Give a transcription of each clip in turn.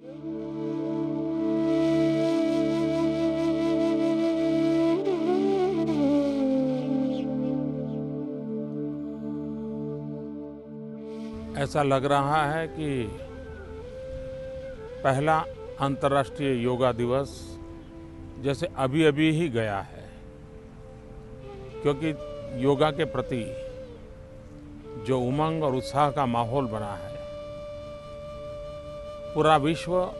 ऐसा लग रहा है कि पहला अंतर्राष्ट्रीय योगा दिवस जैसे अभी-अभी ही गया है, क्योंकि योगा के प्रति जो उमंग और उत्साह का माहौल बना है, पूरा विश्व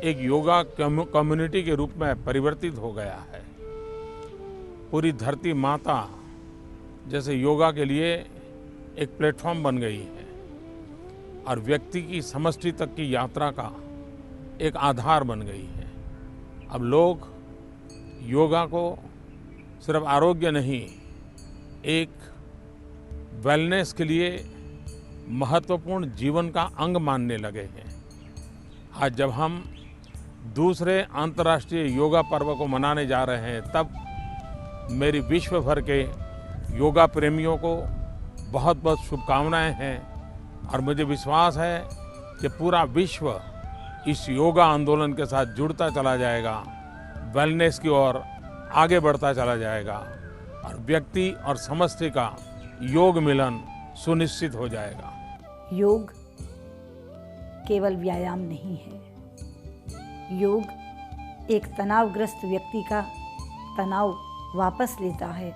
एक योगा कम्युनिटी के रूप में परिवर्तित हो गया है। पूरी धरती माता जैसे योगा के लिए एक प्लेटफॉर्म बन गई है और व्यक्ति की समष्टि तक की यात्रा का एक आधार बन गई है। अब लोग योगा को सिर्फ आरोग्य नहीं, एक वेलनेस के लिए महत्वपूर्ण जीवन का अंग मानने लगे हैं। आज जब हम दूसरे अंतर्राष्ट्रीय योगा पर्व को मनाने जा रहे हैं, तब मेरी विश्व भर के योगा प्रेमियों को बहुत बहुत शुभकामनाएं हैं और मुझे विश्वास है कि पूरा विश्व इस योगा आंदोलन के साथ जुड़ता चला जाएगा, वेलनेस की ओर आगे बढ़ता चला जाएगा और व्यक्ति और समष्टि का योग मिलन सुनिश्चित हो जाएगा। योग केवल व्यायाम नहीं है। योग एक तनावग्रस्त व्यक्ति का तनाव वापस लेता है,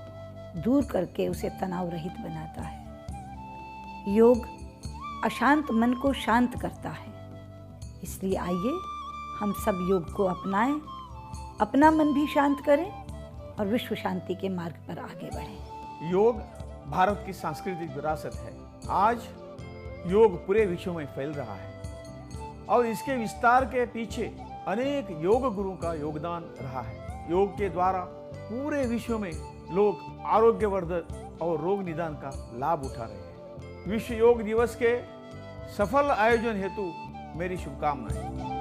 दूर करके उसे तनाव रहित बनाता है। योग अशांत मन को शांत करता है। इसलिए आइए हम सब योग को अपनाएं, अपना मन भी शांत करें और विश्व शांति के मार्ग पर आगे बढ़ें। योग भारत की सांस्कृतिक विरासत है। आज योग पूरे विश्व में फैल रहा है और इसके विस्तार के पीछे अनेक योग गुरुओं का योगदान रहा है। योग के द्वारा पूरे विश्व में लोग आरोग्यवर्धक और रोग निदान का लाभ उठा रहे हैं। विश्व योग दिवस के सफल आयोजन हेतु मेरी शुभकामनाएं।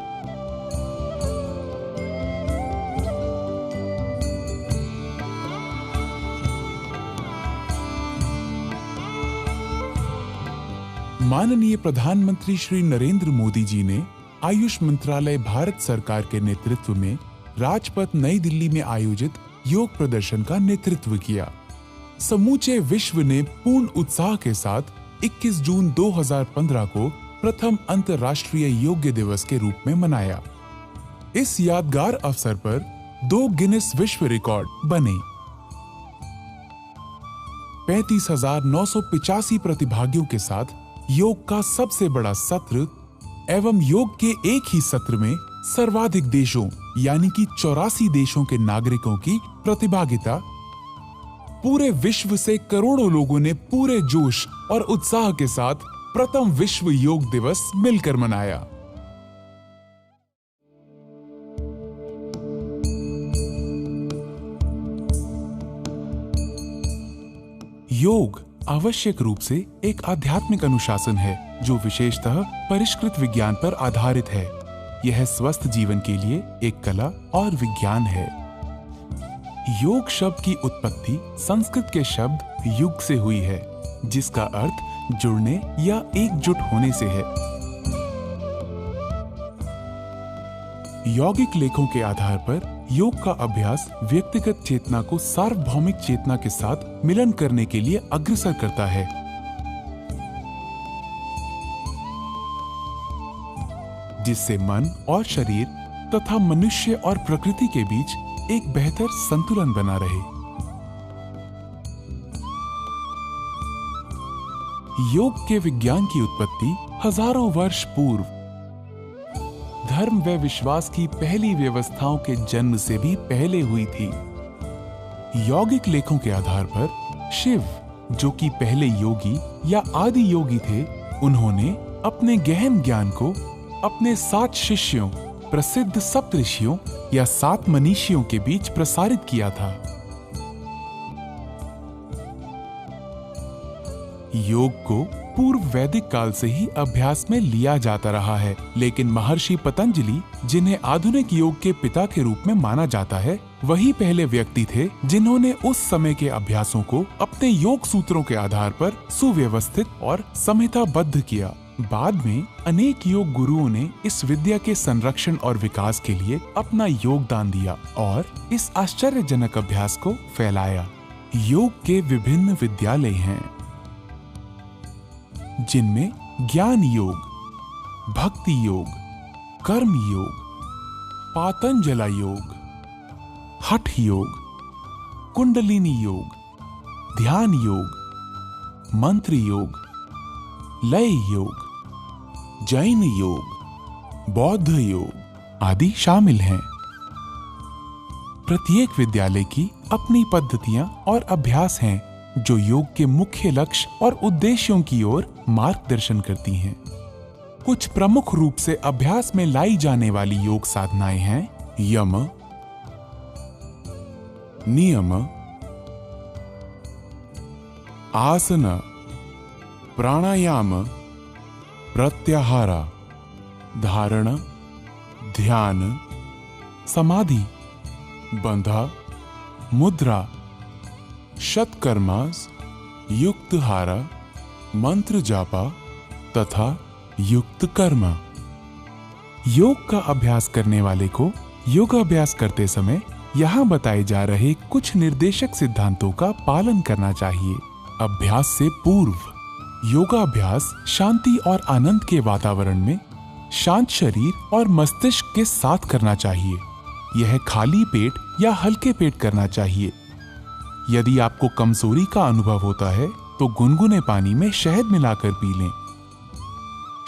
माननीय प्रधानमंत्री श्री नरेंद्र मोदी जी ने आयुष मंत्रालय भारत सरकार के नेतृत्व में राजपथ नई दिल्ली में आयोजित योग प्रदर्शन का नेतृत्व किया। समूचे विश्व ने पूर्ण उत्साह के साथ 21 जून 2015 को प्रथम अंतर्राष्ट्रीय योग दिवस के रूप में मनाया। इस यादगार अवसर पर 2 गिनेस विश्व रिकॉर्ड बने। 35,985 प्रतिभागियों के साथ योग का सबसे बड़ा सत्र एवं योग के एक ही सत्र में सर्वाधिक देशों यानी कि 84 देशों के नागरिकों की प्रतिभागिता। पूरे विश्व से करोड़ों लोगों ने पूरे जोश और उत्साह के साथ प्रथम विश्व योग दिवस मिलकर मनाया। योग आवश्यक रूप से एक आध्यात्मिक अनुशासन है जो विशेषतः परिष्कृत विज्ञान पर आधारित है। यह स्वस्थ जीवन के लिए एक कला और विज्ञान है। योग शब्द की उत्पत्ति संस्कृत के शब्द युग से हुई है, जिसका अर्थ जुड़ने या एकजुट होने से है। यौगिक लेखों के आधार पर योग का अभ्यास व्यक्तिगत चेतना को सार्वभौमिक चेतना के साथ मिलन करने के लिए अग्रसर करता है। जिससे मन और शरीर तथा मनुष्य और प्रकृति के बीच एक बेहतर संतुलन बना रहे। योग के विज्ञान की उत्पत्ति हजारों वर्ष पूर्व धर्म व विश्वास की पहली व्यवस्थाओं के जन्म से भी पहले हुई थी। यौगिक लेखों के आधार पर शिव, जो कि पहले योगी या आदि योगी थे, उन्होंने अपने गहन ज्ञान को अपने 7 शिष्यों, प्रसिद्ध सप्तऋषियों या 7 मनीषियों के बीच प्रसारित किया था। योग को पूर्व वैदिक काल से ही अभ्यास में लिया जाता रहा है, लेकिन महर्षि पतंजलि, जिन्हें आधुनिक योग के पिता के रूप में माना जाता है, वही पहले व्यक्ति थे जिन्होंने उस समय के अभ्यासों को अपने योग सूत्रों के आधार पर सुव्यवस्थित और संहिताबद्ध किया। बाद में अनेक योग गुरुओं ने इस विद्या के संरक्षण और विकास के लिए अपना योगदान दिया और इस आश्चर्यजनक अभ्यास को फैलाया। योग के विभिन्न विद्यालय हैं, जिनमें ज्ञान योग, भक्ति योग, कर्म योग, पातंजला योग, हठ योग, कुंडलिनी योग, ध्यान योग, मंत्र योग, लय योग, जैन योग, बौद्ध योग आदि शामिल हैं। प्रत्येक विद्यालय की अपनी पद्धतियां और अभ्यास हैं जो योग के मुख्य लक्ष्य और उद्देश्यों की ओर मार्गदर्शन करती हैं। कुछ प्रमुख रूप से अभ्यास में लाई जाने वाली योग साधनाएं हैं यम, नियम, आसन, प्राणायाम, प्रत्याहार, धारण, ध्यान, समाधि, बंधा, मुद्रा, शतकर्मास, युक्तहारा, मंत्र जापा तथा युक्त कर्म। योग का अभ्यास करने वाले को योगाभ्यास करते समय यहाँ बताए जा रहे कुछ निर्देशक सिद्धांतों का पालन करना चाहिए। अभ्यास से पूर्व योगाभ्यास शांति और आनंद के वातावरण में शांत शरीर और मस्तिष्क के साथ करना चाहिए। यह खाली पेट या हल्के पेट करना चाहिए। यदि आपको कमजोरी का अनुभव होता है तो गुनगुने पानी में शहद मिलाकर पी लें।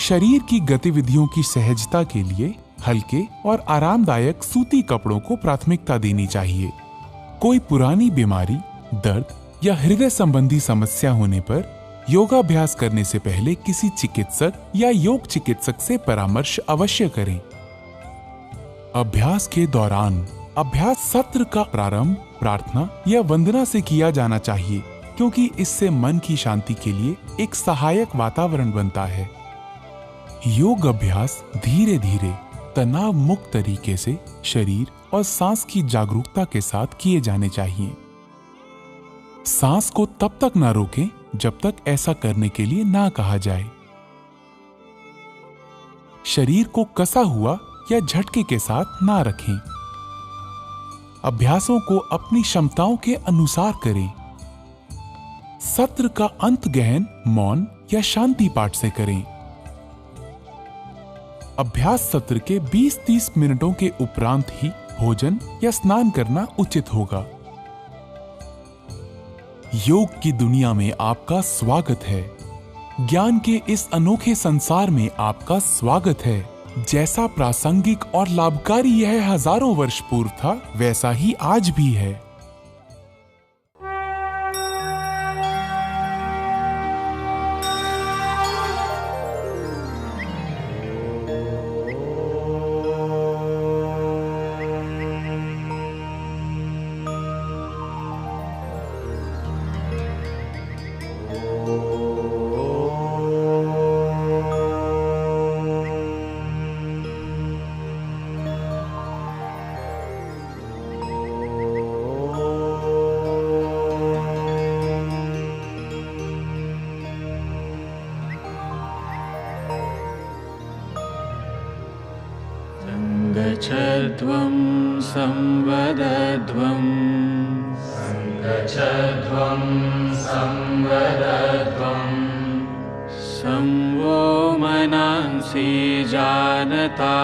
शरीर की गतिविधियों की सहजता के लिए हल्के और आरामदायक सूती कपड़ों को प्राथमिकता देनी चाहिए। कोई पुरानी बीमारी, दर्द या हृदय संबंधी समस्या होने पर योगाभ्यास करने से पहले किसी चिकित्सक या योग चिकित्सक से परामर्श अवश्य करें। अभ्यास के दौरान अभ्यास सत्र का प्रारंभ प्रार्थना या वंदना से किया जाना चाहिए, क्योंकि इससे मन की शांति के लिए एक सहायक वातावरण बनता है। योग अभ्यास धीरे धीरे तनाव मुक्त तरीके से शरीर और सांस की जागरूकता के साथ किए जाने चाहिए। सांस को तब तक ना रोकें जब तक ऐसा करने के लिए ना कहा जाए। शरीर को कसा हुआ या झटके के साथ ना रखें। अभ्यासों को अपनी क्षमताओं के अनुसार करें। सत्र का अंत गहन मौन या शांति पाठ से करें। अभ्यास सत्र के 20-30 मिनटों के उपरांत ही भोजन या स्नान करना उचित होगा। योग की दुनिया में आपका स्वागत है। ज्ञान के इस अनोखे संसार में आपका स्वागत है। जैसा प्रासंगिक और लाभकारी यह हजारों वर्ष पूर्व था, वैसा ही आज भी है। संगच्छध्वं संवदध्वं संगच्छध्वं संवदध्वं संवो मनांसि जानतां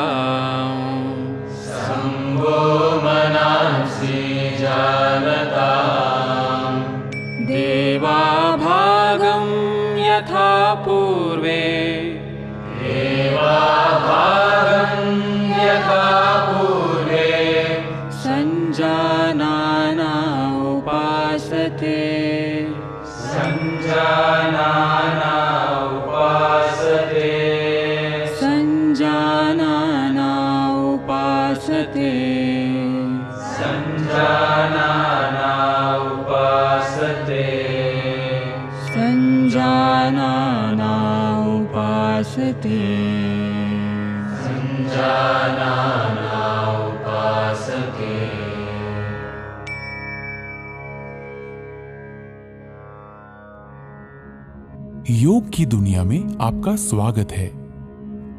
संवो मनांसि जानतां देवाभागं यथा पूर्वे संजानाना उपासते संजानाना उपासते संजानाना उपासते संजानाना उपासते संजानाना उपासते संजानाना उपासते। योग की दुनिया में आपका स्वागत है।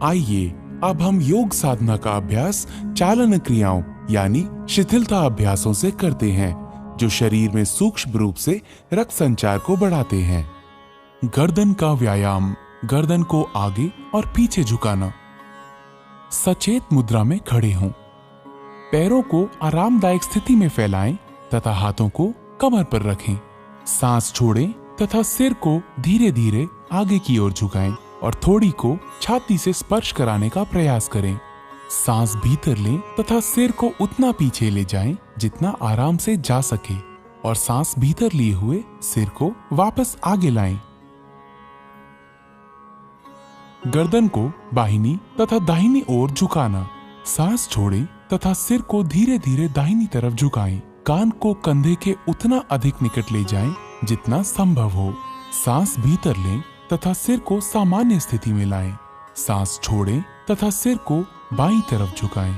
आइए अब हम योग साधना का अभ्यास चालन क्रियाओं यानी शिथिलता अभ्यासों से करते हैं, जो शरीर में सूक्ष्म रूप से रक्त संचार को बढ़ाते हैं। गर्दन का व्यायाम, गर्दन को आगे और पीछे झुकाना। सचेत मुद्रा में खड़े हों। पैरों को आरामदायक स्थिति में फैलाएं तथा हाथों को कमर पर रखें। सांस छोड़ें तथा सिर को धीरे धीरे आगे की ओर झुकाएं और थोड़ी को छाती से स्पर्श कराने का प्रयास करें। सांस भीतर लें तथा सिर को उतना पीछे ले जाएं जितना आराम से जा सके और सांस भीतर लिए हुए सिर को वापस आगे लाएं। गर्दन को बाहिनी तथा दाहिनी ओर झुकाना। सांस छोड़ें तथा सिर को धीरे धीरे दाहिनी तरफ झुकाएं। कान को कंधे के उतना अधिक निकट ले जाएं जितना संभव हो। सांस भीतर लें तथा सिर को सामान्य स्थिति में लाएं। सांस छोड़ें तथा सिर को बाईं तरफ झुकाएं।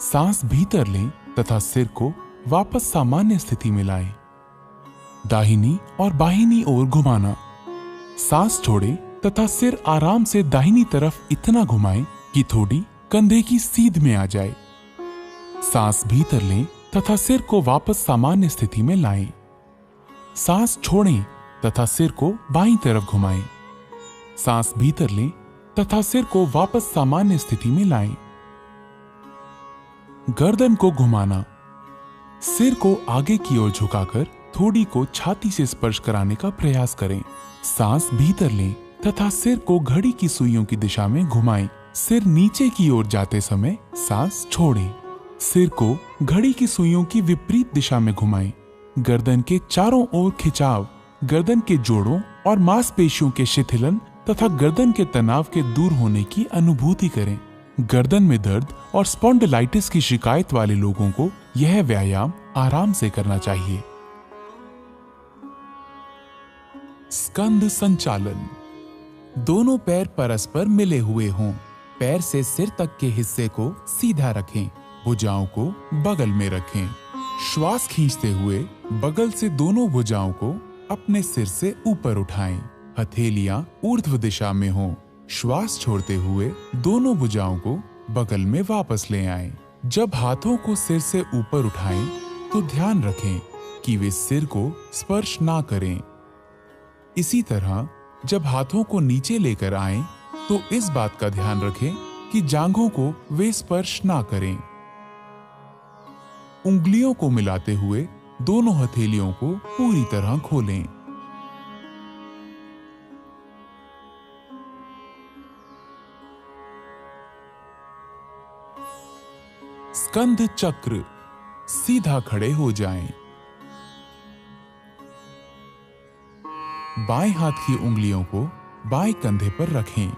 सांस भीतर लें तथा सिर को वापस सामान्य स्थिति में लाएं। दाहिनी और बाहिनी ओर घुमाना। सांस छोड़ें तथा सिर आराम से दाहिनी तरफ इतना घुमाएं कि थोड़ी कंधे की सीध में आ जाए। सांस भीतर लें तथा सिर को वापस सामान्य स्थिति में लाएं। सांस छोड़ें तथा सिर को बाईं तरफ घुमाएं। सांस भीतर लें तथा सिर को वापस सामान्य स्थिति में लाएं। गर्दन को घुमाना। सिर को आगे की ओर झुकाकर थोड़ी को छाती से स्पर्श कराने का प्रयास करें। सांस भीतर लें तथा सिर को घड़ी की सुइयों की दिशा में घुमाएं। सिर नीचे की ओर जाते समय सांस छोड़ें। सिर को घड़ी की सुइयों की विपरीत दिशा में घुमाएं। गर्दन के चारों ओर खिंचाव, गर्दन के जोड़ों और मांसपेशियों के शिथिलन तथा गर्दन के तनाव के दूर होने की अनुभूति करें। गर्दन में दर्द और स्पॉन्डिलाइटिस की शिकायत वाले लोगों को यह व्यायाम आराम से करना चाहिए। स्कंद संचालन। दोनों पैर परस्पर मिले हुए हों। पैर से सिर तक के हिस्से को सीधा रखें। भुजाओं को बगल में रखें। श्वास खींचते हुए बगल से दोनों भुजाओं को अपने सिर से ऊपर उठाएं। हथेलियां ऊर्ध्व दिशा में हों। श्वास छोड़ते हुए दोनों भुजाओं को बगल में वापस ले आएं। जब हाथों को सिर से ऊपर उठाएं तो ध्यान रखें कि वे सिर को स्पर्श ना करें। इसी तरह जब हाथों को नीचे लेकर आएं तो इस बात का ध्यान रखें कि जांघों को वे स्पर्श ना करें। उंगलियों को मिलाते हुए दोनों हथेलियों को पूरी तरह खोलें। स्कंद चक्र। सीधा खड़े हो जाएं। बाएं हाथ की उंगलियों को बाएं कंधे पर रखें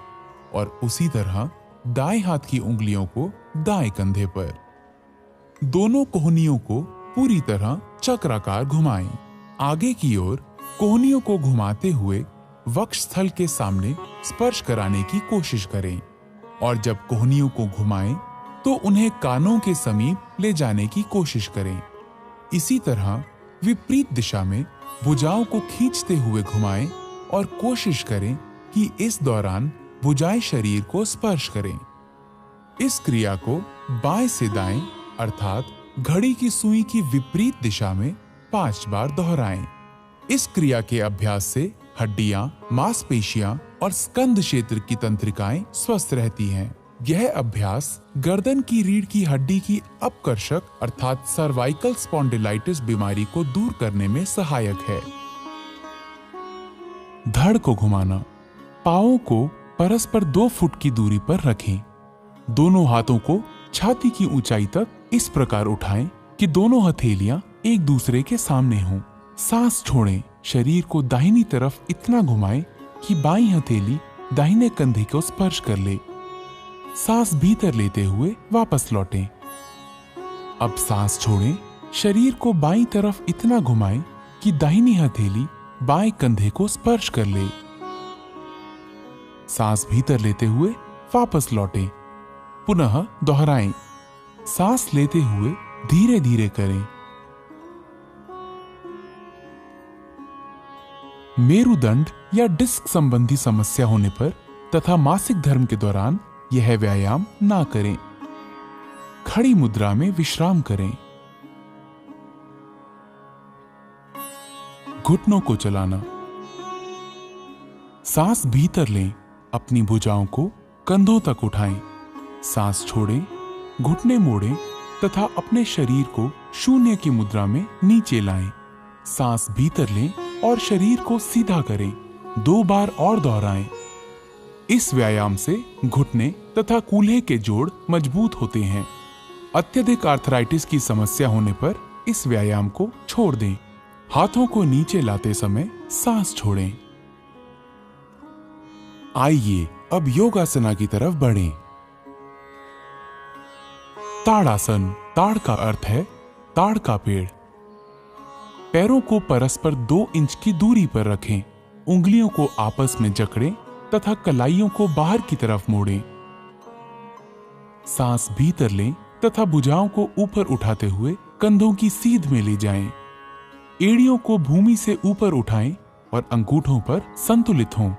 और उसी तरह दाएं हाथ की उंगलियों को दाएं कंधे पर। दोनों कोहनियों को पूरी तरह चक्राकार घुमाएं। आगे की ओर कोहनियों को घुमाते हुए वक्षस्थल के सामने स्पर्श कराने की कोशिश करें और जब कोहनियों को घुमाएं तो उन्हें कानों के समीप ले जाने की कोशिश करें। इसी तरह विपरीत दिशा में भुजाओं को खींचते हुए घुमाएं और कोशिश करें कि इस दौरान भुजाएं शरीर को स्पर्श करें। इस क्रिया को बाएं से दाएं अर्थात घड़ी की सुई की विपरीत दिशा में 5 बार दोहराएं। इस क्रिया के अभ्यास से हड्डियां, मांसपेशियां और स्कंद क्षेत्र की तंत्रिकाएं स्वस्थ रहती हैं। यह अभ्यास गर्दन की रीढ़ की हड्डी की अपकर्षक अर्थात सर्वाइकल स्पॉन्डिलाइटिस बीमारी को दूर करने में सहायक है। धड़ को घुमाना। पांवों को परस्पर 2 फुट की दूरी पर रखें। दोनों हाथों को छाती की ऊंचाई तक इस प्रकार उठाएं कि दोनों हथेलियां एक दूसरे के सामने हों। सांस छोड़ें। शरीर को दाहिनी तरफ इतना घुमाएं कि बाईं हथेली दाहिने कंधे को स्पर्श कर ले। सांस भीतर लेते हुए वापस लौटें। अब सांस छोड़ें। शरीर को बाईं तरफ इतना घुमाएं कि दाहिनी हथेली बाएं कंधे को स्पर्श कर ले। सांस भीतर लेते हुए वापस लौटें। पुनः दोहराएं। सांस लेते हुए धीरे धीरे करें। मेरुदंड या डिस्क संबंधी समस्या होने पर तथा मासिक धर्म के दौरान यह व्यायाम ना करें। खड़ी मुद्रा में विश्राम करें। घुटनों को चलाना। सांस भीतर लें, अपनी भुजाओं को कंधों तक उठाएं, सांस छोड़ें, घुटने मोड़ें तथा अपने शरीर को शून्य की मुद्रा में नीचे लाएं। सांस भीतर लें और शरीर को सीधा करें। 2 बार और दोहराएं। इस व्यायाम से घुटने तथा कूल्हे के जोड़ मजबूत होते हैं। अत्यधिक आर्थराइटिस की समस्या होने पर इस व्यायाम को छोड़ दें। हाथों को नीचे लाते समय सांस छोड़ें। आइए अब योगासना की तरफ बढ़ें। ताड़ासन। ताड़ का अर्थ है ताड़ का पेड़। पैरों को परस्पर 2 इंच की दूरी पर रखें। उंगलियों को आपस में जकड़ें तथा कलाइयों को बाहर की तरफ मोड़ें। सांस भीतर लें तथा भुजाओं को ऊपर उठाते हुए कंधों की सीध में ले जाएं। एड़ियों को भूमि से ऊपर उठाएं और अंगूठों पर संतुलित हों।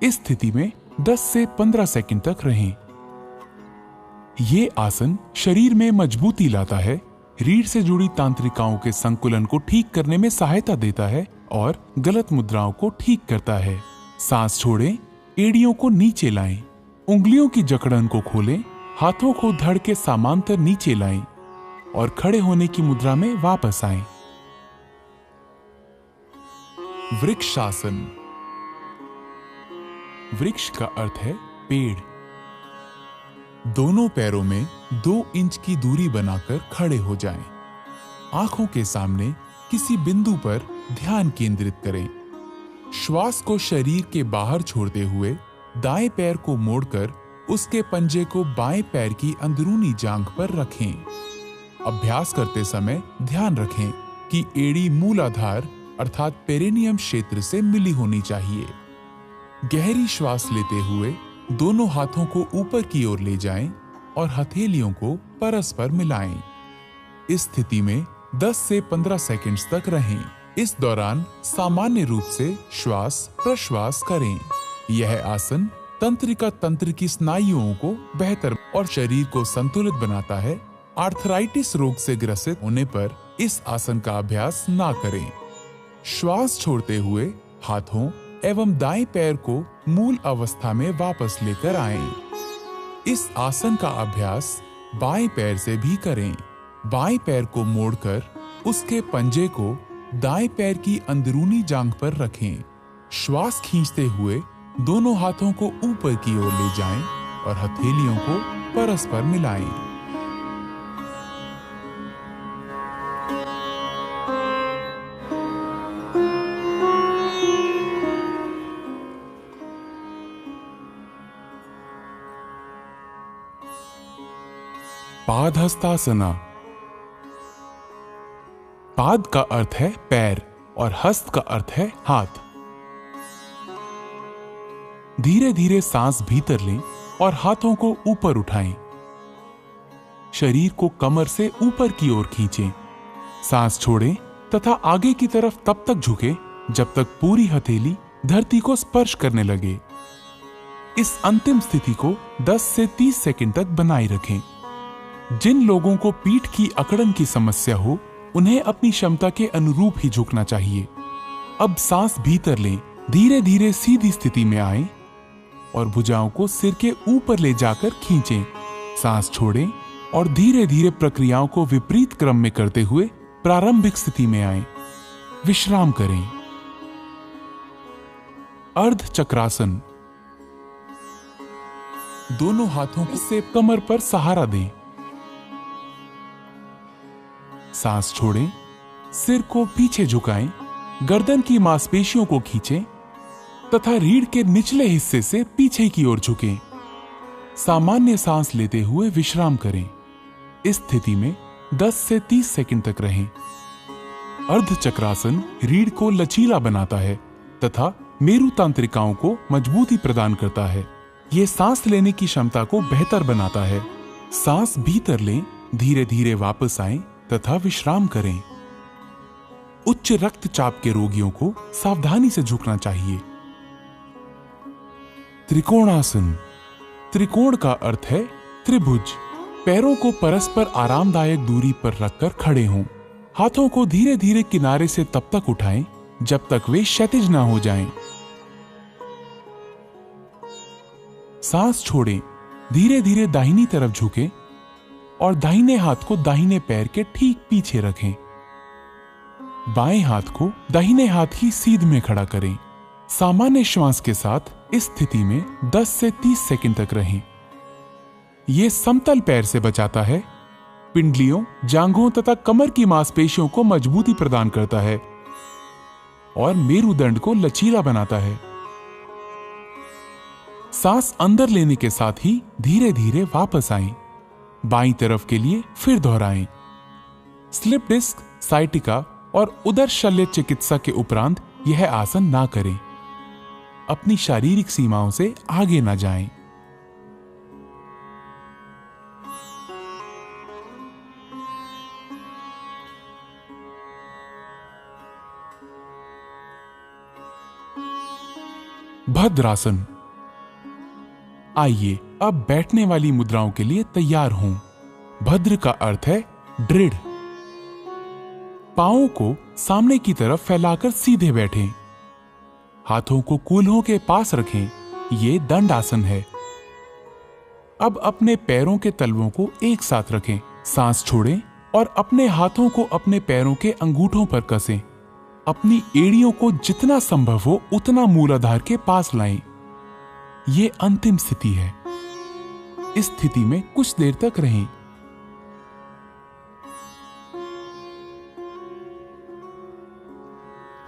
इस स्थिति में 10 से 15 सेकंड तक रहें। ये आसन शरीर में मजबूती लाता है, रीढ़ से जुड़ी तांत्रिकाओं के संकुलन को ठीक करने में सहायता देता है और गलत मुद्राओं को ठीक करता है। सांस छोड़ें, एड़ियों को नीचे लाएं, उंगलियों की जकड़न को खोलें, हाथों को धड़ के समांतर नीचे लाएं और खड़े होने की मुद्रा में वापस आएं। वृक्षासन। वृक्ष का अर्थ है पेड़। दोनों पैरों में 2 इंच की दूरी बनाकर खड़े हो जाएं। आंखों के सामने किसी बिंदु पर ध्यान केंद्रित करें। श्वास को शरीर के बाहर छोड़ते हुए दाएं पैर को मोड़कर उसके पंजे को बाएं पैर की अंदरूनी जांघ पर रखें। अभ्यास करते समय ध्यान रखें कि एड़ी मूलाधार अर्थात पेरिनियम क्षेत्र से मिली होनी चाहिए। गहरी श्वास लेते हुए दोनों हाथों को ऊपर की ओर ले जाएं और हथेलियों को परस्पर मिलाएं। इस स्थिति में 10 से 15 सेकंड्स तक रहें। इस दौरान सामान्य रूप से श्वास प्रश्वास करें। यह आसन तंत्रिका तंत्र की स्नायुओं को बेहतर और शरीर को संतुलित बनाता है। आर्थराइटिस रोग से ग्रसित होने पर इस आसन का अभ्यास ना करें। श्वास छोड़ते हुए हाथों एवं दाएं पैर को मूल अवस्था में वापस लेकर आएं। इस आसन का अभ्यास बाएं पैर से भी करें। बाएं पैर को मोड़कर उसके पंजे को दाएं पैर की अंदरूनी जांघ पर रखें। श्वास खींचते हुए दोनों हाथों को ऊपर की ओर ले जाएं और हथेलियों को परस्पर मिलाएं। पादहस्तासना। पाद का अर्थ है पैर और हस्त का अर्थ है हाथ। धीरे धीरे सांस भीतर लें और हाथों को ऊपर उठाएं। शरीर को कमर से ऊपर की ओर खींचें। सांस छोड़ें तथा आगे की तरफ तब तक झुकें जब तक पूरी हथेली धरती को स्पर्श करने लगे। इस अंतिम स्थिति को 10 से 30 सेकंड तक बनाए रखें। जिन लोगों को पीठ की अकड़न की समस्या हो उन्हें अपनी क्षमता के अनुरूप ही झुकना चाहिए। अब सांस भीतर लें, धीरे धीरे सीधी स्थिति में आएं और भुजाओं को सिर के ऊपर ले जाकर खींचें। सांस छोड़ें और धीरे धीरे प्रक्रियाओं को विपरीत क्रम में करते हुए प्रारंभिक स्थिति में आएं। विश्राम करें। अर्ध चक्रासन। दोनों हाथों से कमर पर सहारा दें। सांस छोड़ें, सिर को पीछे झुकाएं, गर्दन की मांसपेशियों को खींचें तथा रीढ़ के निचले हिस्से से पीछे की ओर झुकें। सामान्य सांस लेते हुए विश्राम करें। इस स्थिति में 10 से 30 सेकंड तक रहें। अर्ध चक्रासन रीढ़ को लचीला बनाता है तथा मेरु तांत्रिकाओं को मजबूती प्रदान करता है। यह सांस लेने की क्षमता को बेहतर बनाता है। सांस भीतर लें, धीरे धीरे वापस आएं तथा विश्राम करें। उच्च रक्तचाप के रोगियों को सावधानी से झुकना चाहिए। त्रिकोणासन। त्रिकोण का अर्थ है त्रिभुज। पैरों को परस्पर आरामदायक दूरी पर रखकर खड़े हों। हाथों को धीरे धीरे किनारे से तब तक उठाएं जब तक वे क्षैतिज ना हो जाएं। सांस छोड़ें, धीरे धीरे दाहिनी तरफ झुकें और दाहिने हाथ को दाहिने पैर के ठीक पीछे रखें। बाएं हाथ को दाहिने हाथ की सीध में खड़ा करें। सामान्य श्वास के साथ इस स्थिति में 10 से 30 सेकंड तक रहें। यह समतल पैर से बचाता है, पिंडलियों, जांघों तथा कमर की मांसपेशियों को मजबूती प्रदान करता है और मेरुदंड को लचीला बनाता है। सांस अंदर लेने के साथ ही धीरे धीरे वापस आएं। बाईं तरफ के लिए फिर दोहराएं। स्लिप डिस्क, साइटिका और उदर शल्य चिकित्सा के उपरांत यह आसन ना करें। अपनी शारीरिक सीमाओं से आगे ना जाएं। भद्रासन। आइए अब बैठने वाली मुद्राओं के लिए तैयार हों। भद्र का अर्थ है दृढ़। पांवों को सामने की तरफ फैलाकर सीधे बैठें। हाथों को कूल्हों के पास रखें। ये दंड आसन है। अब अपने पैरों के तलवों को एक साथ रखें। सांस छोड़ें और अपने हाथों को अपने पैरों के अंगूठों पर कसें। अपनी एड़ियों को जितना संभव हो उतना मूलाधार के पास लाएं। ये अंतिम स्थिति है। इस स्थिति में कुछ देर तक रहें।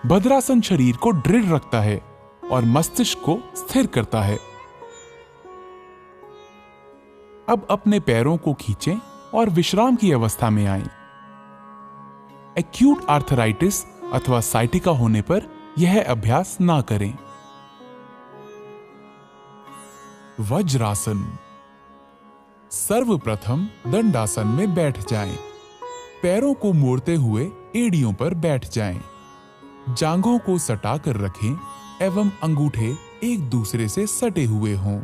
भद्रासन शरीर को दृढ़ रखता है और मस्तिष्क को स्थिर करता है। अब अपने पैरों को खींचें और विश्राम की अवस्था में आएं। एक्यूट आर्थराइटिस अथवा साइटिका होने पर यह अभ्यास ना करें। वज्रासन। सर्वप्रथम दंडासन में बैठ जाएं। पैरों को मोड़ते हुए एड़ियों पर बैठ जाएं। जांघों को सटाकर रखें एवं अंगूठे एक दूसरे से सटे हुए हों।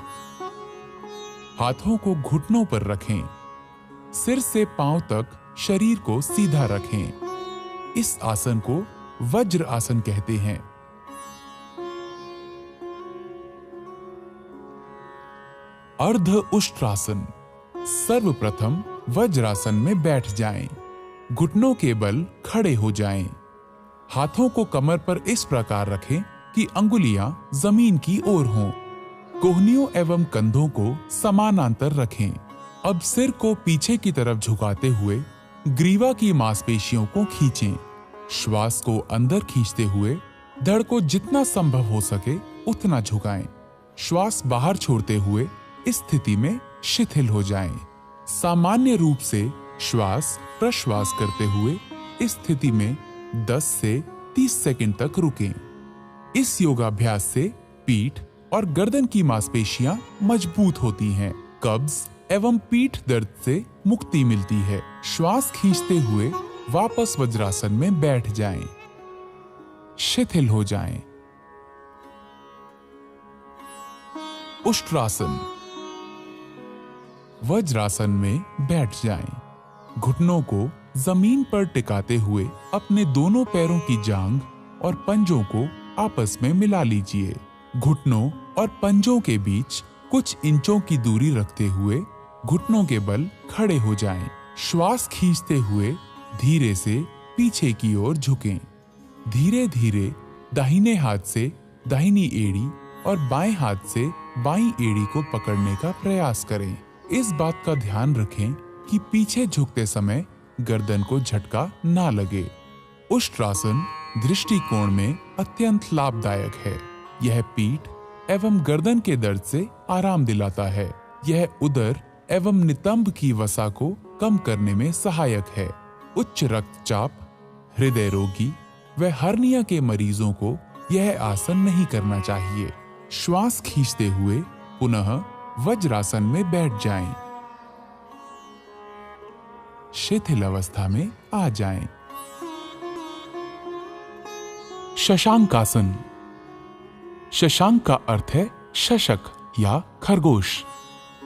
हाथों को घुटनों पर रखें। सिर से पांव तक शरीर को सीधा रखें। इस आसन को वज्र आसन कहते हैं। अर्ध उष्ट्रासन। सर्वप्रथम वज्रासन में बैठ जाएं। घुटनों के बल खड़े हो जाएं। हाथों को कमर पर इस प्रकार रखें कि अंगुलियां जमीन की ओर हों। कोहनियों एवं कंधों को समानांतर रखें। अब सिर को पीछे की तरफ झुकाते हुए ग्रीवा की मांसपेशियों को खींचें। श्वास को अंदर खींचते हुए धड़ को जितना संभव हो सके उतना झुकाएं। श्वास बाहर छोड़ते हुए इस स्थिति में शिथिल हो जाएं। सामान्य रूप से श्वास प्रश्वास करते हुए इस स्थिति में 10 से 30 सेकंड तक रुकें। इस योगाभ्यास से पीठ और गर्दन की मांसपेशियां मजबूत होती हैं। कब्ज एवं पीठ दर्द से मुक्ति मिलती है। श्वास खींचते हुए वापस वज्रासन में बैठ जाएं। शिथिल हो जाएं। उष्ट्रासन। वज्रासन में बैठ जाएं। घुटनों को जमीन पर टिकाते हुए अपने दोनों पैरों की जांघ और पंजों को आपस में मिला लीजिए। घुटनों और पंजों के बीच कुछ इंचों की दूरी रखते हुए घुटनों के बल खड़े हो जाएं। श्वास खींचते हुए धीरे से पीछे की ओर झुकें। धीरे धीरे दाहिने हाथ से दाहिनी एड़ी और बाएं हाथ से बाईं एड़ी को पकड़ने का प्रयास करें। इस बात का ध्यान रखें कि पीछे झुकते समय गर्दन को झटका ना लगे। उष्ट्रासन दृष्टिकोण में अत्यंत लाभदायक है। यह पीठ एवं गर्दन के दर्द से आराम दिलाता है। यह उदर एवं नितंब की वसा को कम करने में सहायक है। उच्च रक्तचाप, हृदय रोगी व हर्निया के मरीजों को यह आसन नहीं करना चाहिए। श्वास खींचते हुए पुनः वज्रासन में बैठ जाएं। शिथिल अवस्था में आ जाएं। शशांकासन। शशांक का अर्थ है शशक या खरगोश।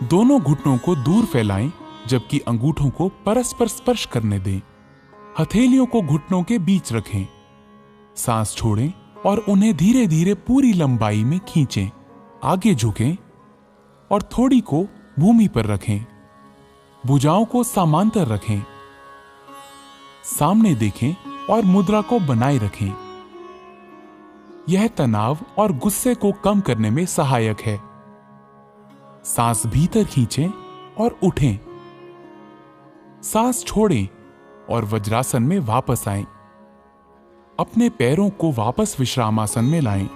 दोनों घुटनों को दूर फैलाएं, जबकि अंगूठों को परस्पर स्पर्श करने दें। हथेलियों को घुटनों के बीच रखें। सांस छोड़ें और उन्हें धीरे धीरे पूरी लंबाई में खींचें। आगे झुकें और थोड़ी को भूमि पर रखें। भुजाओं को समांतर रखें। सामने देखें और मुद्रा को बनाए रखें। यह तनाव और गुस्से को कम करने में सहायक है। सांस भीतर खींचें और उठें। सांस छोड़ें और वज्रासन में वापस आएं। अपने पैरों को वापस विश्रामासन में लाएं।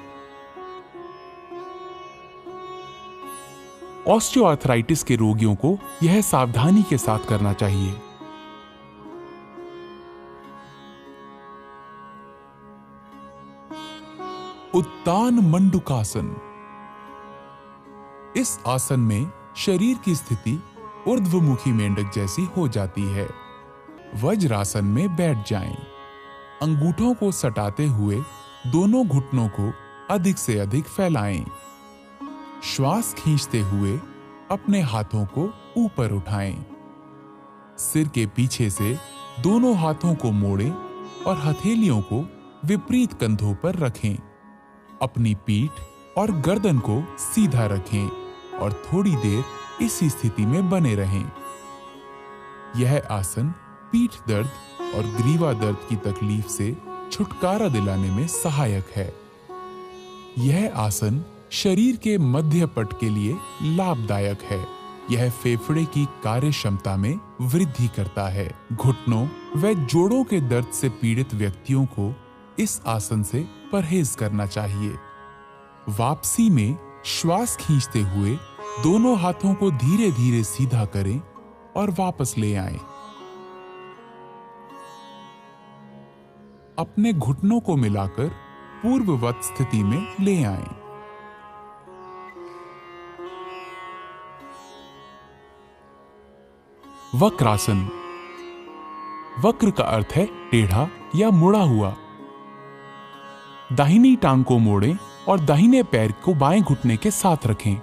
ऑस्टियोआर्थराइटिस के रोगियों को यह सावधानी के साथ करना चाहिए। उत्तान मंडूकासन। इस आसन में शरीर की स्थिति ऊर्ध्वमुखी मेंढक जैसी हो जाती है। वज्रासन में बैठ जाएं। अंगूठों को सटाते हुए दोनों घुटनों को अधिक से अधिक फैलाएं। श्वास खींचते हुए अपने हाथों को ऊपर उठाएं। सिर के पीछे से दोनों हाथों को मोड़ें और हथेलियों को विपरीत कंधों पर रखें। अपनी पीठ और गर्दन को सीधा रखें और थोड़ी देर इसी स्थिति में बने रहें। यह आसन पीठ दर्द और ग्रीवा दर्द की तकलीफ से छुटकारा दिलाने में सहायक है। यह आसन शरीर के मध्य पट के लिए लाभदायक है। यह फेफड़े की कार्य क्षमता में वृद्धि करता है। घुटनों व जोड़ों के दर्द से पीड़ित व्यक्तियों को इस आसन से परहेज करना चाहिए। वापसी में श्वास खींचते हुए दोनों हाथों को धीरे धीरे सीधा करें और वापस ले आएं। अपने घुटनों को मिलाकर पूर्ववत स्थिति में ले आएं। वक्रासन। वक्र का अर्थ है टेढ़ा या मुड़ा हुआ। दाहिनी टांग को मोड़ें और दाहिने पैर को बाएं घुटने के साथ रखें।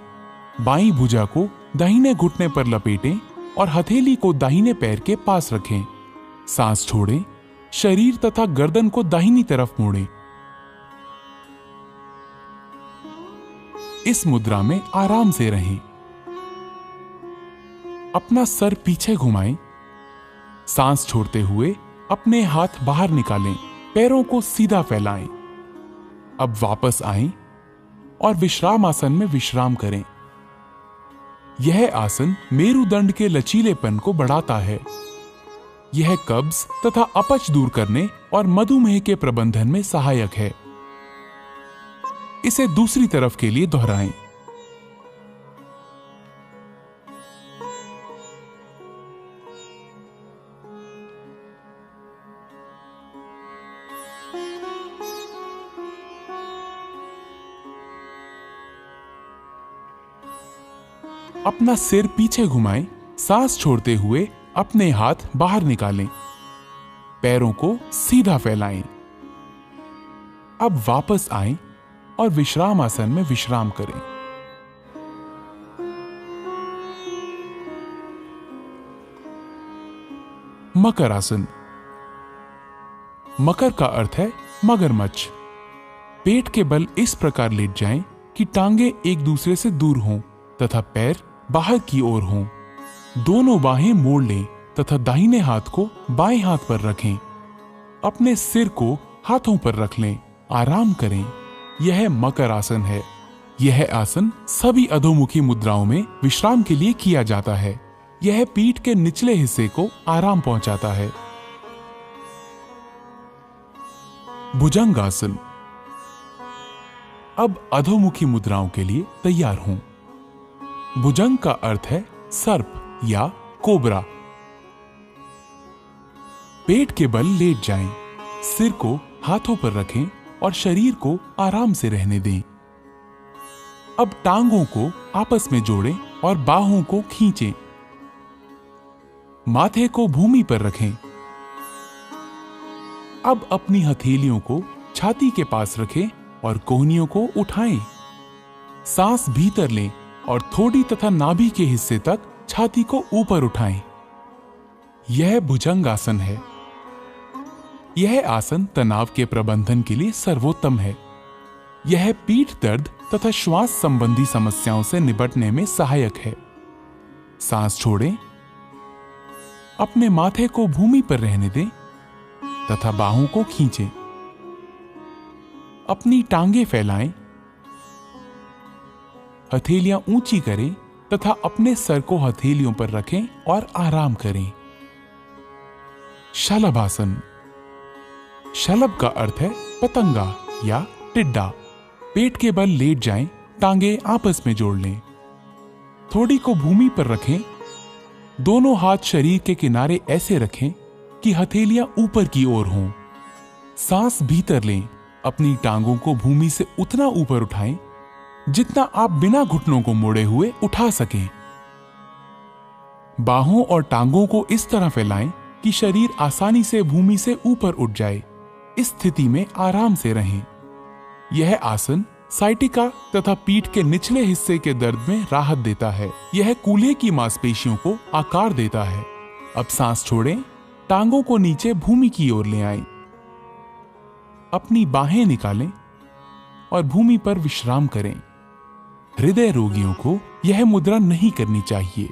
बाईं भुजा को दाहिने घुटने पर लपेटें और हथेली को दाहिने पैर के पास रखें। सांस छोड़ें। शरीर तथा गर्दन को दाहिनी तरफ मोड़ें। इस मुद्रा में आराम से रहें। अपना सर पीछे घुमाएं। सांस छोड़ते हुए अपने हाथ बाहर निकालें। पैरों को सीधा फैलाएं। अब वापस आएं और विश्राम आसन में विश्राम करें। यह आसन मेरुदंड के लचीलेपन को बढ़ाता है। यह कब्ज तथा अपच दूर करने और मधुमेह के प्रबंधन में सहायक है। इसे दूसरी तरफ के लिए दोहराएं। अपना सिर पीछे घुमाएं। सांस छोड़ते हुए अपने हाथ बाहर निकालें। पैरों को सीधा फैलाएं। अब वापस आएं और विश्राम आसन में विश्राम करें। मकर आसन। मकर का अर्थ है मगरमच्छ। पेट के बल इस प्रकार लेट जाएं कि टांगे एक दूसरे से दूर हों तथा पैर बाहर की ओर हों। दोनों बाहें मोड़ लें तथा दाहिने हाथ को बाएं हाथ पर रखें। अपने सिर को हाथों पर रख लें। आराम करें। यह मकर आसन है। यह आसन सभी अधोमुखी मुद्राओं में विश्राम के लिए किया जाता है। यह पीठ के निचले हिस्से को आराम पहुंचाता है। भुजंगासन। अब अधोमुखी मुद्राओं के लिए तैयार हों। भुजंग का अर्थ है सर्प या कोबरा। पेट के बल लेट जाएं। सिर को हाथों पर रखें और शरीर को आराम से रहने दें। अब टांगों को आपस में जोड़ें और बाहों को खींचें। माथे को भूमि पर रखें। अब अपनी हथेलियों को छाती के पास रखें और कोहनियों को उठाएं। सांस भीतर लें और थोड़ी तथा नाभि के हिस्से तक छाती को ऊपर उठाएं। यह भुजंग आसन है। यह आसन तनाव के प्रबंधन के लिए सर्वोत्तम है। यह पीठ दर्द तथा श्वास संबंधी समस्याओं से निपटने में सहायक है। सांस छोड़ें, अपने माथे को भूमि पर रहने दें तथा बाहों को खींचें। अपनी टांगें फैलाएं, हथेलियां ऊंची करें तथा अपने सर को हथेलियों पर रखें और आराम करें। शलभासन। शलभ का अर्थ है पतंगा या टिड्डा। पेट के बल लेट जाएं, टांगे आपस में जोड़ लें। थोड़ी को भूमि पर रखें। दोनों हाथ शरीर के किनारे ऐसे रखें कि हथेलियां ऊपर की ओर हों। सांस भीतर लें। अपनी टांगों को भूमि से उतना ऊपर उठाएं जितना आप बिना घुटनों को मोड़े हुए उठा सकें। बाहों और टांगों को इस तरह फैलाएं कि शरीर आसानी से भूमि से ऊपर उठ जाए। इस स्थिति में आराम से रहें। यह आसन साइटिका तथा पीठ के निचले हिस्से के दर्द में राहत देता है। यह कूल्हे की मांसपेशियों को आकार देता है। अब सांस छोड़ें, टांगों को नीचे भूमि की ओर ले आएं। अपनी बाहें निकालें और भूमि पर विश्राम करें। हृदय रोगियों को यह मुद्रा नहीं करनी चाहिए।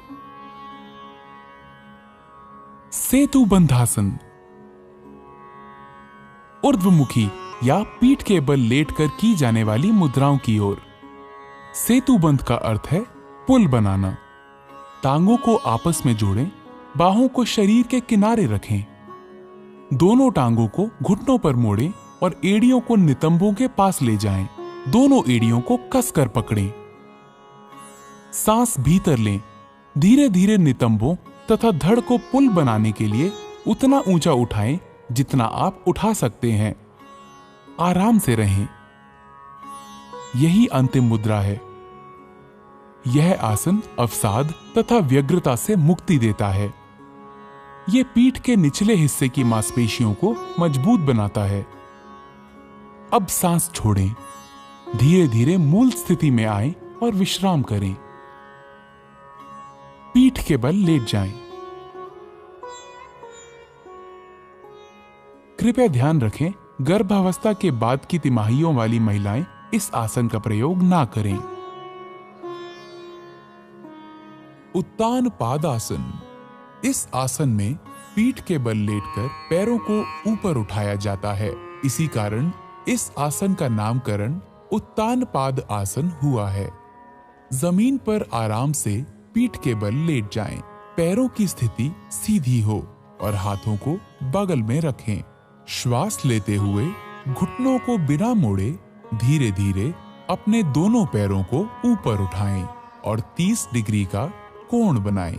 सेतु बंधासन। ऊर्ध्वमुखी या पीठ के बल लेटकर की जाने वाली मुद्राओं की ओर। सेतुबंध का अर्थ है पुल बनाना। टांगों को आपस में जोड़ें, बाहों को शरीर के किनारे रखें। दोनों टांगों को घुटनों पर मोड़ें और एड़ियों को नितंबों के पास ले जाएं। दोनों एड़ियों को कसकर पकड़ें। सांस भीतर लें। धीरे धीरे नितंबों तथा धड़ को पुल बनाने के लिए उतना ऊंचा उठाएं जितना आप उठा सकते हैं। आराम से रहें। यही अंतिम मुद्रा है। यह आसन अवसाद तथा व्यग्रता से मुक्ति देता है। यह पीठ के निचले हिस्से की मांसपेशियों को मजबूत बनाता है। अब सांस छोड़ें। धीरे धीरे मूल स्थिति में आएं और विश्राम करें। पीठ के बल लेट जाएं। कृपया ध्यान रखें, गर्भावस्था के बाद की तिमाहियों वाली महिलाएं इस आसन का प्रयोग ना करें। उत्तान पादासन। इस आसन में पीठ के बल लेटकर पैरों को ऊपर उठाया जाता है। इसी कारण इस आसन का नामकरण उत्तान पाद आसन हुआ है। जमीन पर आराम से पीठ के बल लेट जाएं। पैरों की स्थिति सीधी हो और हाथों को बगल में रखें। श्वास लेते हुए घुटनों को बिना मोड़े धीरे धीरे अपने दोनों पैरों को ऊपर उठाएं और 30 डिग्री का कोण बनाएं।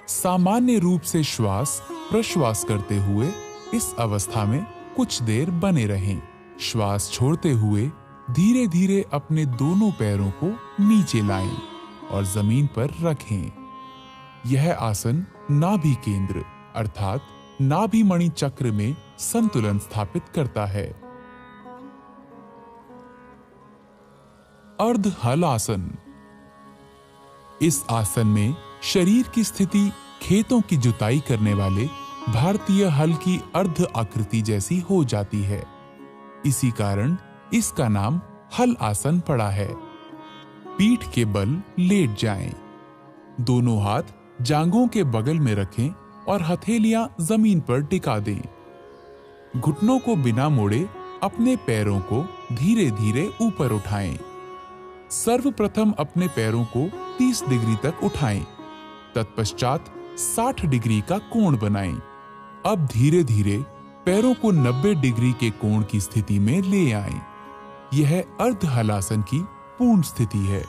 सामान्य रूप से श्वास प्रश्वास करते हुए इस अवस्था में कुछ देर बने रहें। श्वास छोड़ते हुए धीरे धीरे अपने दोनों पैरों को नीचे लाएं और जमीन पर रखें। यह आसन नाभि केंद्र अर्थात नाभि मणि चक्र में संतुलन स्थापित करता है। अर्ध हल आसन। इस आसन में शरीर की स्थिति खेतों की जुताई करने वाले भारतीय हल की अर्ध आकृति जैसी हो जाती है। इसी कारण इसका नाम हल आसन पड़ा है। पीठ के बल लेट जाएं। दोनों हाथ जांघों के बगल में रखें और हथेलियां जमीन पर टिका दें। घुटनों को बिना मोड़े अपने पैरों को धीरे धीरे ऊपर उठाएं। सर्वप्रथम अपने पैरों को 30 डिग्री तक उठाएं। तत्पश्चात 60 डिग्री का कोण बनाएं। अब धीरे धीरे पैरों को 90 डिग्री के कोण की स्थिति में ले आएं। यह अर्ध हलासन की पूर्ण स्थिति है।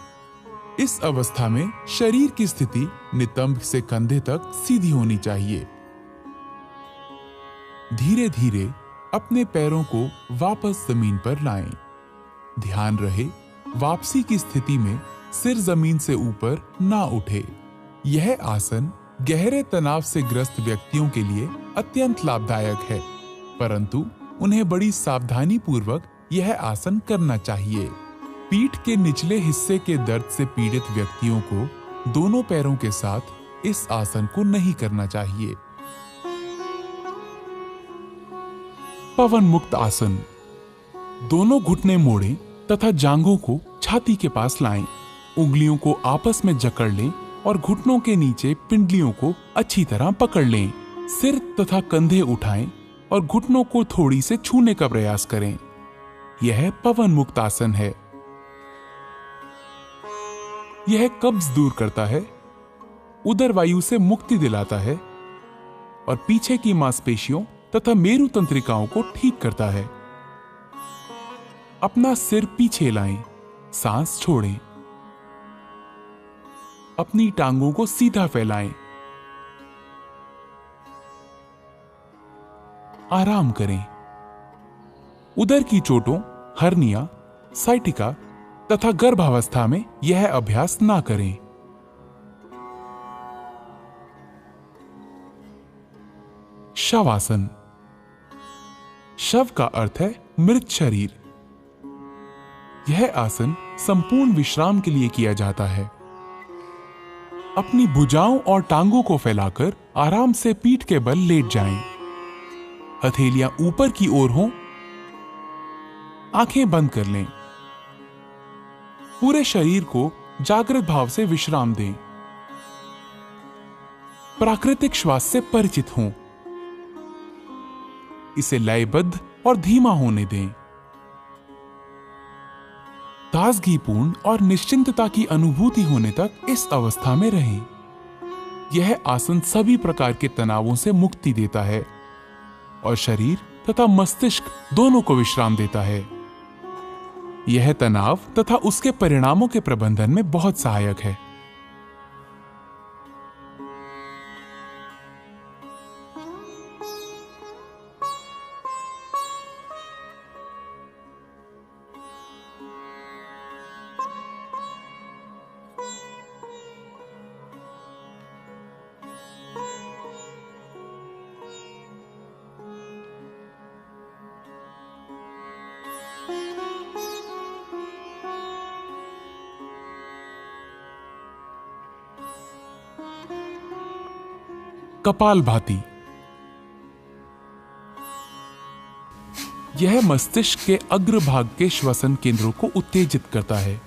इस अवस्था में शरीर की स्थिति नितंब से कंधे तक सीधी होनी चाहिए। धीरे धीरे अपने पैरों को वापस जमीन पर लाएं। ध्यान रहे वापसी की स्थिति में सिर जमीन से ऊपर ना उठे। यह आसन गहरे तनाव से ग्रस्त व्यक्तियों के लिए अत्यंत लाभदायक है, परंतु उन्हें बड़ी सावधानी पूर्वक यह आसन करना चाहिए। पीठ के निचले हिस्से के दर्द से पीड़ित व्यक्तियों को दोनों पैरों के साथ इस आसन को नहीं करना चाहिए। पवन मुक्त आसन। दोनों घुटने मोड़ें तथा जांघों को छाती के पास लाएं। उंगलियों को आपस में जकड़ लें और घुटनों के नीचे पिंडलियों को अच्छी तरह पकड़ लें। सिर तथा कंधे उठाएं और घुटनों को थोड़ी से छूने का प्रयास करें। यह पवन मुक्त आसन है। यह कब्ज दूर करता है, उदर वायु से मुक्ति दिलाता है और पीछे की मांसपेशियों तथा मेरु तंत्रिकाओं को ठीक करता है। अपना सिर पीछे लाएं, सांस छोड़ें। अपनी टांगों को सीधा फैलाएं। आराम करें। उदर की चोटों, हर्निया, साइटिका तथा गर्भावस्था में यह अभ्यास ना करें। शवासन। शव का अर्थ है मृत शरीर। यह आसन संपूर्ण विश्राम के लिए किया जाता है। अपनी भुजाओं और टांगों को फैलाकर आराम से पीठ के बल लेट जाएं। हथेलियां ऊपर की ओर हों। आंखें बंद कर लें। पूरे शरीर को जागृत भाव से विश्राम दें। प्राकृतिक श्वास से परिचित हों। इसे लयबद्ध और धीमा होने दें। ताजगीपूर्ण और निश्चिंतता की अनुभूति होने तक इस अवस्था में रहें। यह आसन सभी प्रकार के तनावों से मुक्ति देता है और शरीर तथा मस्तिष्क दोनों को विश्राम देता है। यह तनाव तथा उसके परिणामों के प्रबंधन में बहुत सहायक है। कपालभाति। यह मस्तिष्क के अग्रभाग के श्वसन केंद्रों को उत्तेजित करता है।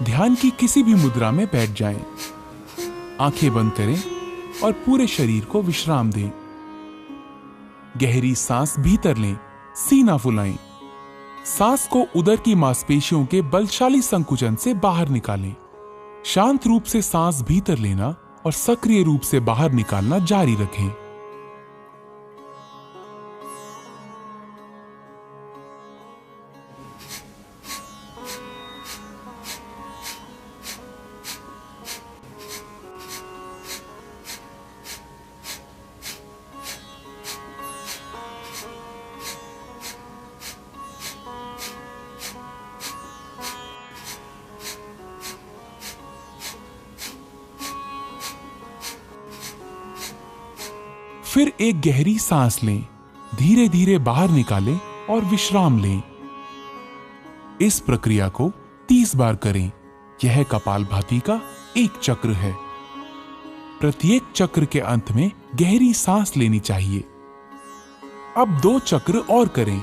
ध्यान की किसी भी मुद्रा में बैठ जाएं। आंखें बंद करें और पूरे शरीर को विश्राम दें। गहरी सांस भीतर लें, सीना फुलाएं। सांस को उदर की मांसपेशियों के बलशाली संकुचन से बाहर निकालें। शांत रूप से सांस भीतर लेना और सक्रिय रूप से बाहर निकालना जारी रखें। फिर एक गहरी सांस लें, धीरे धीरे बाहर निकालें और विश्राम लें। इस प्रक्रिया को 30 बार करें। यह कपालभाति का एक चक्र है। प्रत्येक चक्र के अंत में गहरी सांस लेनी चाहिए। अब 2 चक्र और करें।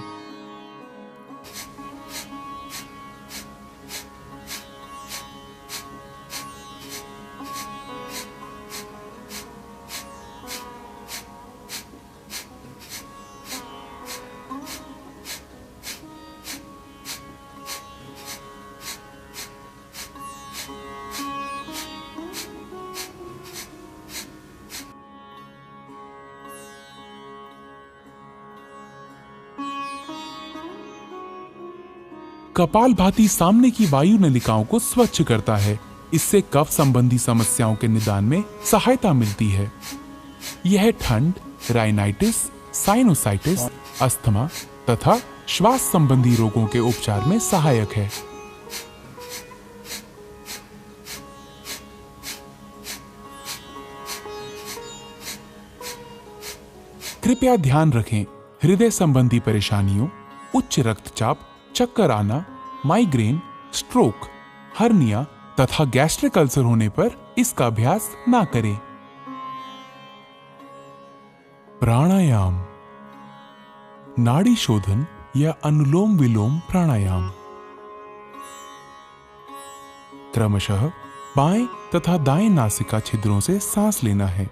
कपालभाति सामने की वायु नलिकाओं को स्वच्छ करता है। इससे कफ संबंधी समस्याओं के निदान में सहायता मिलती है। यह ठंड, राइनाइटिस, साइनोसाइटिस, अस्थमा तथा श्वास संबंधी रोगों के उपचार में सहायक है। कृपया ध्यान रखें, हृदय संबंधी परेशानियों, उच्च रक्तचाप, चक्कर आना, माइग्रेन, स्ट्रोक, हर्निया तथा गैस्ट्रिक अल्सर होने पर इसका अभ्यास ना करें। प्राणायाम, नाड़ी शोधन या अनुलोम विलोम प्राणायाम। क्रमशः बाएं तथा दाएं नासिका छिद्रों से सांस लेना है।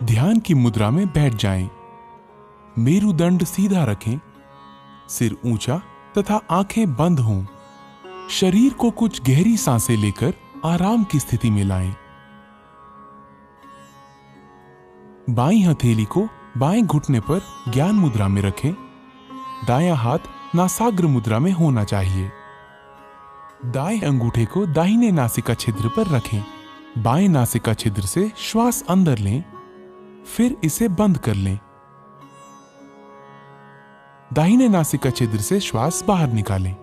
ध्यान की मुद्रा में बैठ जाएं। मेरुदंड सीधा रखें, सिर ऊंचा तथा आंखें बंद हों। शरीर को कुछ गहरी सांसें लेकर आराम की स्थिति में लाएं। बाईं हथेली को बाएं घुटने पर ज्ञान मुद्रा में रखें। दायां हाथ नासाग्र मुद्रा में होना चाहिए। दाएं अंगूठे को दाहिने नासिका छिद्र पर रखें। बाएं नासिका छिद्र से श्वास अंदर लें, फिर इसे बंद कर लें। दाहिने नासिका छिद्र से श्वास बाहर निकालें।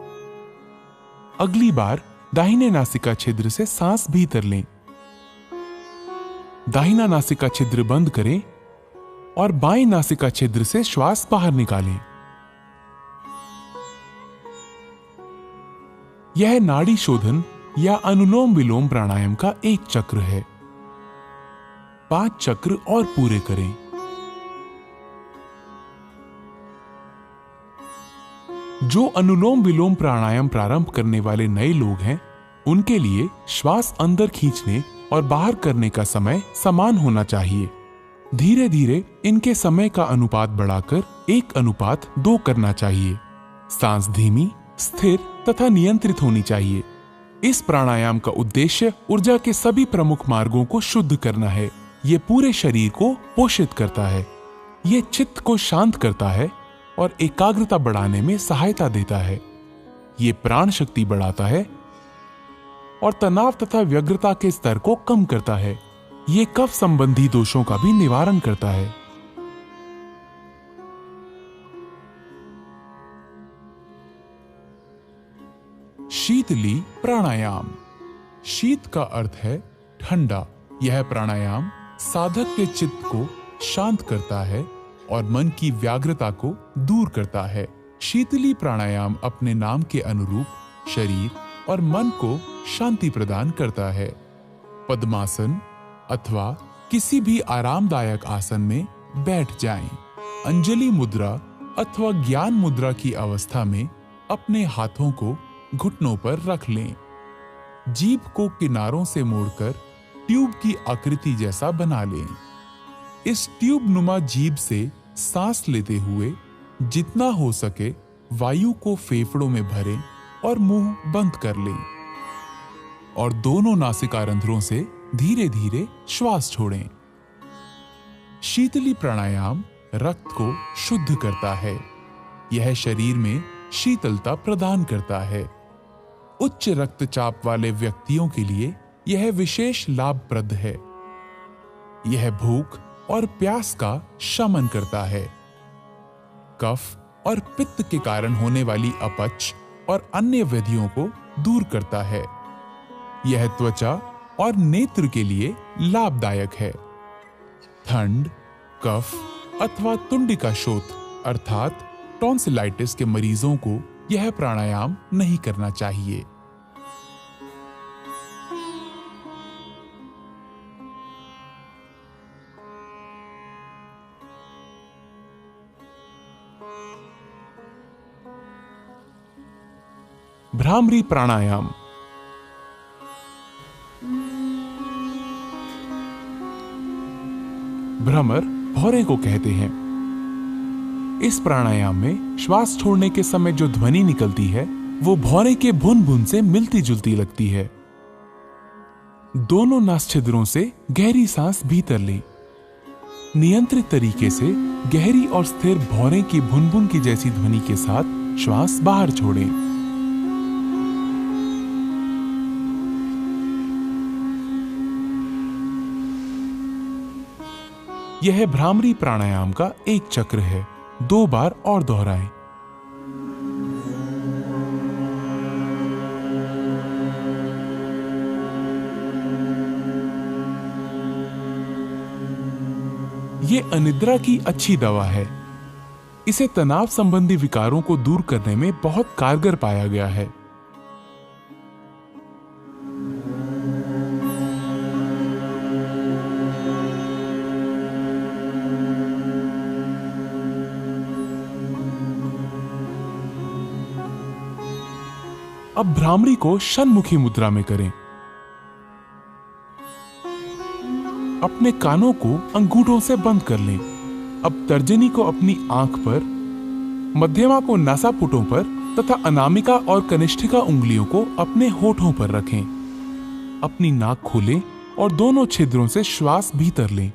अगली बार दाहिने नासिका छिद्र से सांस भीतर लें। दाहिना नासिका छिद्र बंद करें और बाएं नासिका छिद्र से श्वास बाहर निकालें। यह नाड़ी शोधन या अनुलोम विलोम प्राणायाम का एक चक्र है। 5 चक्र और पूरे करें। जो अनुलोम विलोम प्राणायाम प्रारंभ करने वाले नए लोग हैं, उनके लिए श्वास अंदर खींचने और बाहर करने का समय समान होना चाहिए। धीरे धीरे इनके समय का अनुपात बढ़ाकर 1:2 करना चाहिए। सांस धीमी, स्थिर तथा नियंत्रित होनी चाहिए। इस प्राणायाम का उद्देश्य ऊर्जा के सभी प्रमुख मार्गों को शुद्ध करना है। यह पूरे शरीर को पोषित करता है। यह चित्त को शांत करता है और एकाग्रता बढ़ाने में सहायता देता है। यह प्राण शक्ति बढ़ाता है और तनाव तथा व्यग्रता के स्तर को कम करता है। यह कफ संबंधी दोषों का भी निवारण करता है। शीतली प्राणायाम। शीत का अर्थ है ठंडा। यह प्राणायाम साधक के चित्त को शांत करता है और मन की व्याग्रता को दूर करता है। शीतली प्राणायाम अपने नाम के अनुरूप शरीर और मन को शांति प्रदान करता है। पद्मासन अथवा किसी भी आरामदायक आसन में बैठ जाएं। अंजलि मुद्रा अथवा ज्ञान मुद्रा की अवस्था में अपने हाथों को घुटनों पर रख लें। जीभ को किनारों से मोड़कर ट्यूब की आकृति जैसा बना लें। इस ट्यूब नुमा जीभ से सांस लेते हुए जितना हो सके वायु को फेफड़ों में भरें और मुंह बंद कर लें और दोनों नासिका रंध्रों से धीरे धीरे श्वास छोड़ें। शीतली प्राणायाम रक्त को शुद्ध करता है। यह शरीर में शीतलता प्रदान करता है। उच्च रक्तचाप वाले व्यक्तियों के लिए यह विशेष लाभप्रद है। यह भूख और प्यास का शमन करता है। कफ और पित्त के कारण होने वाली अपच और अन्य व्याधियों को दूर करता है। यह त्वचा और नेत्र के लिए लाभदायक है। ठंड, कफ अथवा तुंडिका शोथ अर्थात टॉन्सिलाइटिस के मरीजों को यह प्राणायाम नहीं करना चाहिए। भ्रामरी प्राणायाम। भ्रमर भौरे को कहते हैं। इस प्राणायाम में श्वास छोड़ने के समय जो ध्वनि निकलती है वो भौरे के भुन भुन से मिलती जुलती लगती है। दोनों नासछिद्रों से गहरी सांस भीतर लें। नियंत्रित तरीके से गहरी और स्थिर भौरे की भुन भुन की जैसी ध्वनि के साथ श्वास बाहर छोड़ें। यह भ्रामरी प्राणायाम का एक चक्र है। 2 बार और दोहराएं। ये अनिद्रा की अच्छी दवा है। इसे तनाव संबंधी विकारों को दूर करने में बहुत कारगर पाया गया है। अब भ्रामरी को षण्मुखी मुद्रा में करें। अपने कानों को अंगूठों से बंद कर लें। अब तर्जनी को अपनी आंख पर, मध्यमा को नासापुटों पर तथा अनामिका और कनिष्ठिका उंगलियों को अपने होठों पर रखें। अपनी नाक खोलें और दोनों छिद्रों से श्वास भीतर लें।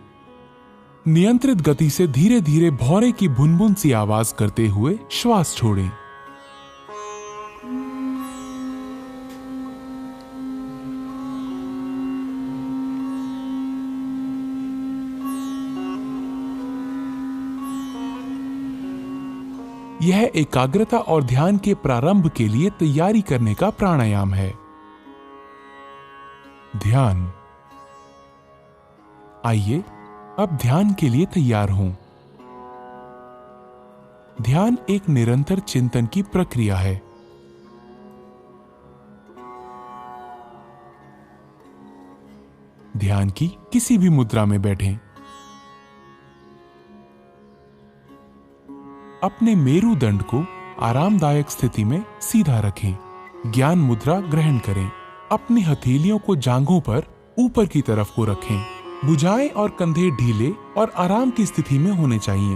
नियंत्रित गति से धीरे धीरे भौरे की भुनभुन सी आवाज करते हुए श्वास छोड़ें। यह एकाग्रता और ध्यान के प्रारंभ के लिए तैयारी करने का प्राणायाम है। ध्यान। आइए अब ध्यान के लिए तैयार हों। ध्यान एक निरंतर चिंतन की प्रक्रिया है। ध्यान की किसी भी मुद्रा में बैठें। अपने मेरुदंड को आरामदायक स्थिति में सीधा रखें। ज्ञान मुद्रा ग्रहण करें। अपनी हथेलियों को जांघों पर ऊपर की तरफ को रखें। भुजाएं और कंधे ढीले और आराम की स्थिति में होने चाहिए।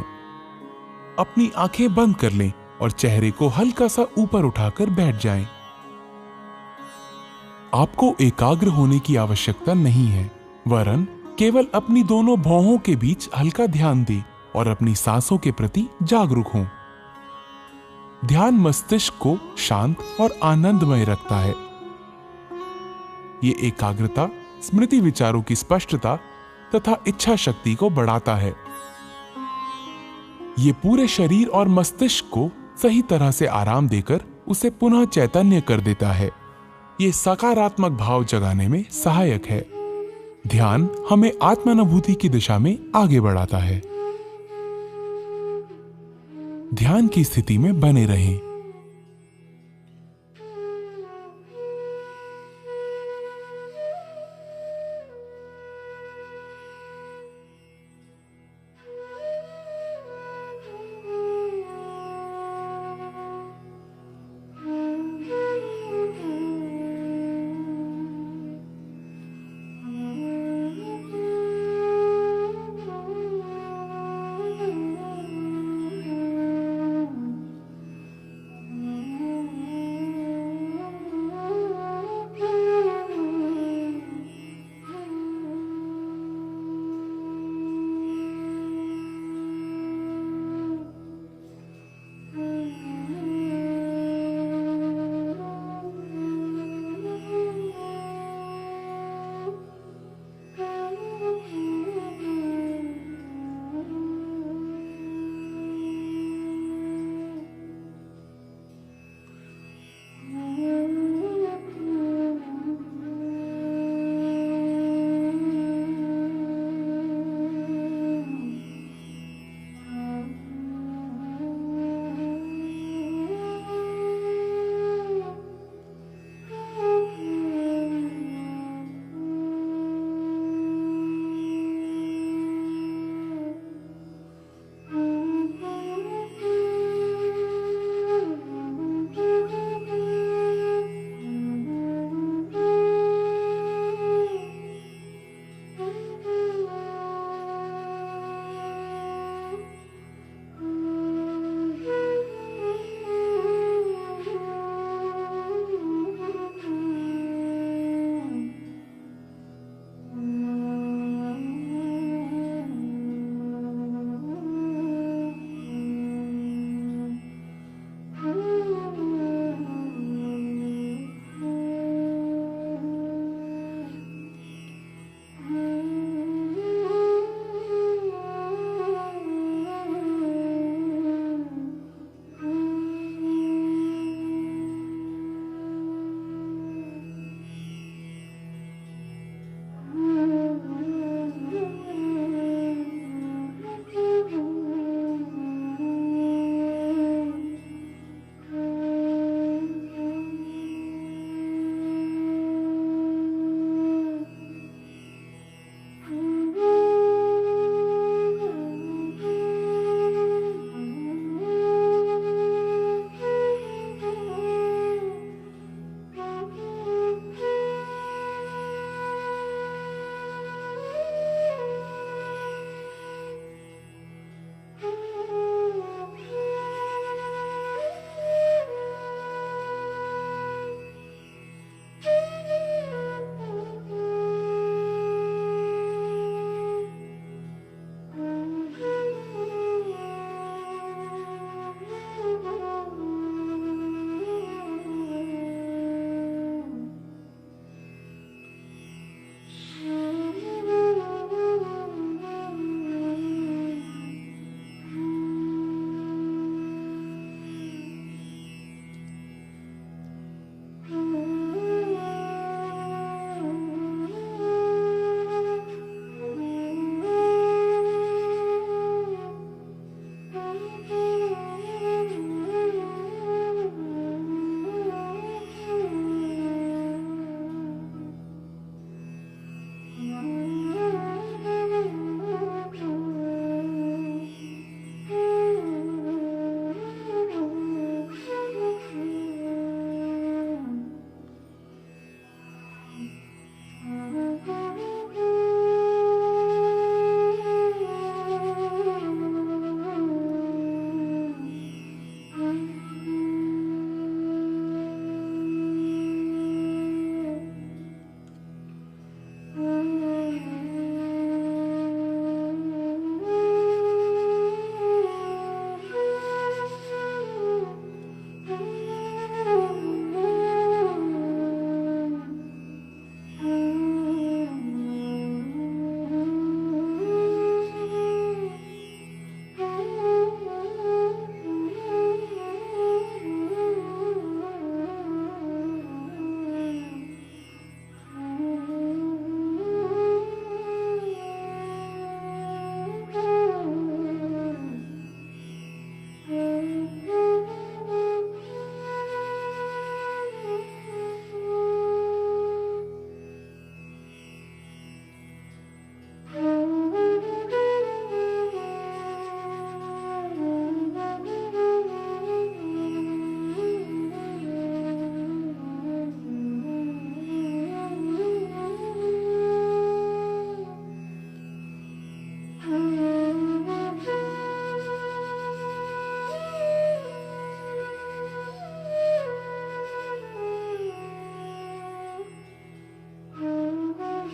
अपनी आंखें बंद कर लें और चेहरे को हल्का सा ऊपर उठाकर बैठ जाएं। आपको एकाग्र होने की आवश्यकता नहीं है, वरन केवल अपनी दोनों भौहों के बीच हल्का ध्यान दें और अपनी सांसों के प्रति जागरूक हों। ध्यान मस्तिष्क को शांत और आनंदमय रखता है। ये एकाग्रता स्मृति विचारों की स्पष्टता तथा इच्छा शक्ति को बढ़ाता है। ये पूरे शरीर और मस्तिष्क को सही तरह से आराम देकर उसे पुनः चैतन्य कर देता है। ये सकारात्मक भाव जगाने में सहायक है। ध्यान हमें आत्मानुभूति की दिशा में आगे बढ़ाता है। ध्यान की स्थिति में बने रहें।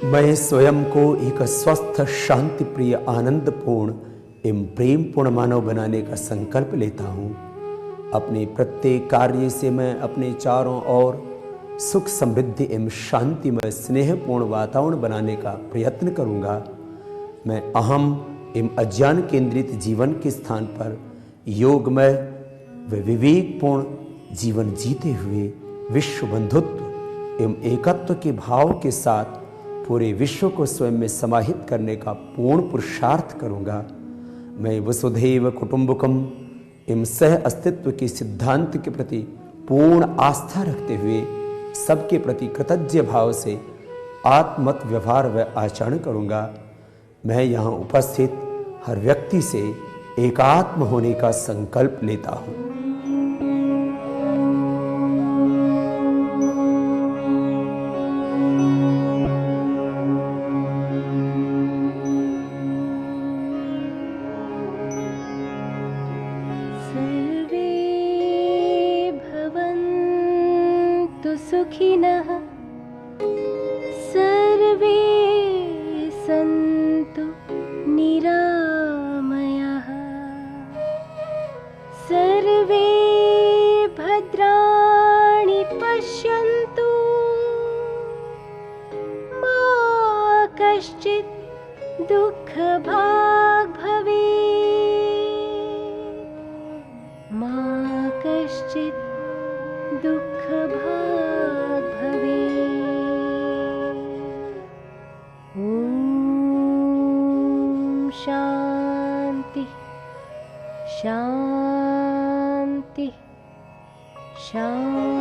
मैं स्वयं को एक स्वस्थ, शांति प्रिय, आनंदपूर्ण एवं प्रेमपूर्ण मानव बनाने का संकल्प लेता हूँ। अपने प्रत्येक कार्य से मैं अपने चारों ओर सुख, समृद्धि एवं शांतिमय, स्नेहपूर्ण वातावरण बनाने का प्रयत्न करूँगा। मैं अहम एवं अज्ञान केंद्रित जीवन के स्थान पर योगमय व विवेकपूर्ण जीवन जीते हुए विश्व बंधुत्व एवं एकत्व के भाव के साथ पूरे विश्व को स्वयं में समाहित करने का पूर्ण पुरुषार्थ करूँगा। मैं वसुधैव कुटुंबकम एवं सह अस्तित्व के सिद्धांत के प्रति पूर्ण आस्था रखते हुए सबके प्रति कृतज्ञ भाव से आत्मत व्यवहार व आचरण करूँगा। मैं यहाँ उपस्थित हर व्यक्ति से एकात्म होने का संकल्प लेता हूँ। सुखिनः सर्वे सन्तु निरामयाः सर्वे भद्राणि पश्यन्तु मा कश्चित् दुःखभाग् भवेत् मा कश्चित् दुःखभाग् भवेत्। ॐ शान्ति शान्ति शान्ति।